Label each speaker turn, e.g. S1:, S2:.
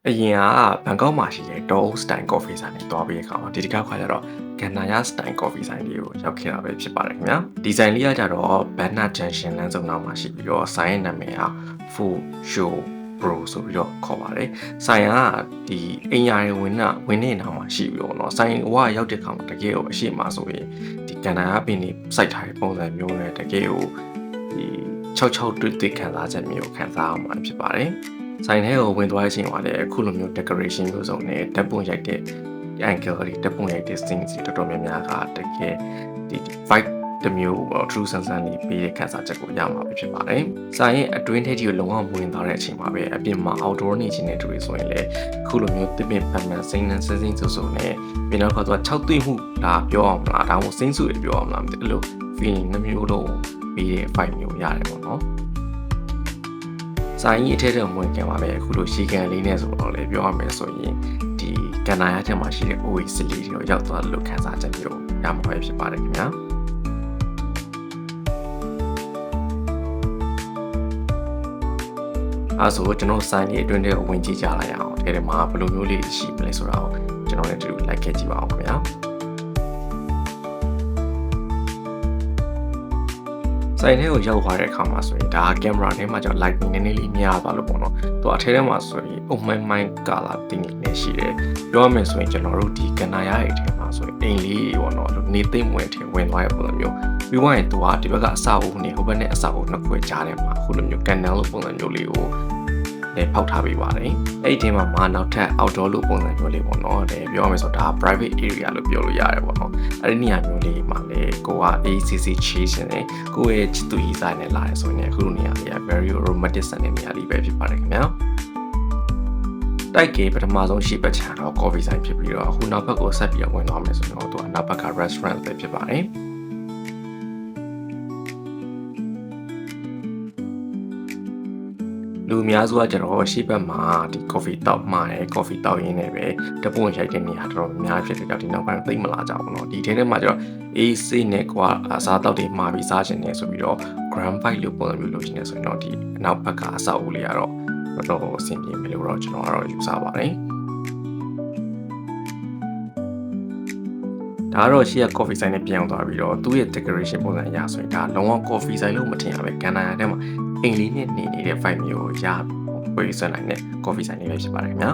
S1: အရင်ကဘန်ကောက်မှာရှိတဲ့ Dole Style Coffee ဆိုင်ကိုတွားပြီးအခါမှာဒီတစ်ခါကျတော့ Ganaya Style Coffee ဆိုင်လေးကိုရောက်ခဲ့တာပဲဖြစ်ပါတယ်ခင်ဗျာဒီဆိုင်လေးကကြတော့ Banna Junction လမ်းစုံနောက်မှာရှိပြီးတော့ဆိုင်ရဲ့နာမည်က Food Show Bro ဆိုပြီးတော့ခေါ်ပါတယ်ဆိုင်ကဒီအင်ယာတွေဝင်နေနောက်မှာရှိပြီးတော့เนาะဆိုင်ဝါရောက်တဲ့ခါမှာတကယ်ကိုအရှိမဆိုရင်ဒီ Ganaya ပင်နေစိုက်ထားတဲ့ပုံစံမျိုးနဲ့တကယ်ကိုဒီ66တွေ့ခံစားချက်မျိုးခံစားအောင်မှာဖြစ်ပါတယ်ဆိုင်ထဲကိုဝင်သွားတဲ့အချိန်မှာလည်းအခုလိုမျိုး decoration မျိုးစုံနဲ့ဓာတ်ပုံရိုက်တဲ့ angle တွေဓာတ်ပုံရိုက်တဲ့ scene တွေတော်တော်များများကတကယ်ဒီ vibe တစ်မျိုးပေါ့ true ဆန်းဆန်းလေးပေးတဲ့ခန်းစားချက်ကိုရမှာဖြစ်ပါတယ်။ဆိုင်ရဲ့အတွင်းထဲကြီးကိုလုံးဝဝင်သွားတဲ့အချိန်မှာပဲအပြင်မှာ outdoor နေခြင်းတဲ့သူတွေဆိုရင်လည်းအခုလိုမျိုးတစ်ပင်ပတ်မှန်စိမ့်နှံစင်းစုစုနဲ့ပြီးတော့ကတော့6တွေ့မှုဒါပြောအောင်မလားဒါမှမဟုတ်စိမ့်စုတွေပြောအောင်မလားမသိဘူးလို့ feeling နှမျိုးလုံးပေးတဲ့ vibe မျိုးရတယ်ပေါ့နော်။ဆိုင်ကြီးအထက်ထဝင်ကြပါပဲအခုလိုရှီကန်လေးနဲ့ဆိုတော့လေပြောရမယ်ဆိုရင်ဒီကန်နာရထဲမှာရှိတဲ့ oasis လေးတွေကိုရောက်သွားလို့ခန်းစားချက်မျိုးရမှာပဲဖြစ်ပါတယ်ခင်ဗျာအဲဆိုကျွန်တော်ဆိုင်လေးအတွင်းထဲကိုဝင်ကြည့်ကြလိုက်အောင်ဒီထဲမှာဘယ်လိုမျိုးလေးရှိမလဲဆိုတော့ကျွန်တော်လည်းတူလိုက်ခဲ့ကြည့်ပါအောင်ခင်ဗျာဆိုင်ထဲကိုရောက်သွားတဲ့အခါမှာဆိုရင်ဒါကင်မရာထဲမှာကျတော့ light နည်းနည်းလေးများသွားလို့ပေါ့နော်။သူအထဲထဲမှာဆိုရင် open mind color တင်နေရှိတယ်။ပြောရမယ်ဆိုရင်ကျွန်တော်တို့ဒီကနာရရဲ့အထဲမှာဆိုရင်အိမ်လေးတွေပေါ့နော်။နေသိမ့်ဝင်ထဲဝင်သွားရပုံစံမျိုး။ပြီးွားရင်သူကဒီဘက်ကအစာအုပ်နဲ့ဟိုဘက်နဲ့အစာအုပ်နှစ်ခွဲကြားထဲမှာအခုလိုမျိုး canal လို့ပုံစံမျိုးလေးကိုလည်းဖောက်ထားပေးပါတယ်။အဲ့ဒီအထဲမှာနောက်ထပ် outdoor လို့ပုံစံမျိုးလေးပေါ့နော်။ပြောရမယ်ဆိုတော့ဒါ private area လို့ပြောလို့ရတယ်ပေါ့နော်။အဲ့ဒီနေရာမျိုးလေးမှာလည်းကိုက ACC chase နဲ့ကိုယ့်ရဲ့ချစ်သူကြီးဆိုင်နဲ့လာရဆိုရင်အခုလိုနေရာလေးက very romantic ဆန်တဲ့နေရာလေးပဲဖြစ်ပါတယ်ခင်ဗျာ။တိုက်ကေပထမဆုံးရှိပတ်ချာတော့ coffee ဆိုင်ဖြစ်ပြီးတော့အခုနောက်ဘက်ကိုဆက်ပြီးဝင်သွားမယ်ဆိုတော့သူကနောက်ဘက်က restaurant ပဲဖြစ်ပါတယ်။လူအများစုကကျွန်တော်ရှေ့ဘက်မှာဒီ coffee တောက်မှာရယ် coffee တောက်ရင်းနဲ့ပဲတပွန်ရိုက်တဲ့နေရာတော်တော်များဖြစ်တဲ့ကြောင့်ဒီနောက်ပိုင်းသိမလာကြဘူးเนาะဒီထဲထဲမှာကျတော့ AC နဲ့ကွာအစားတောက်တွေမှာပြီးစားခြင်းနဲ့ဆိုပြီးတော့ grand bite လို့ပုံစံမျိုးလုပ်ခြင်းနဲ့ဆိုရင်တော့ဒီနောက်ဘက်ကအဆောက်အဦလေးကတော့တော်တော်အဆင်ပြေမယ်လို့တော့ကျွန်တော်ကတော့ယူဆပါတယ်ဒါကတော့ရှေ့က coffee ဆိုင်နဲ့ပြောင်းသွားပြီးတော့သူ့ရဲ့ decoration ပုံစံအရဆိုရင်ဒါလုံးဝ coffee ဆိုင်လို့မထင်ရပဲကန်နာရထဲမှာအိမ်လေးနဲ့နေတဲ့ vibe မျိုးကိုရပွေးစွမ်းနိုင်တဲ့ coffee ဆိုင်လေးပဲဖြစ်ပါတယ်ခင်ဗျာ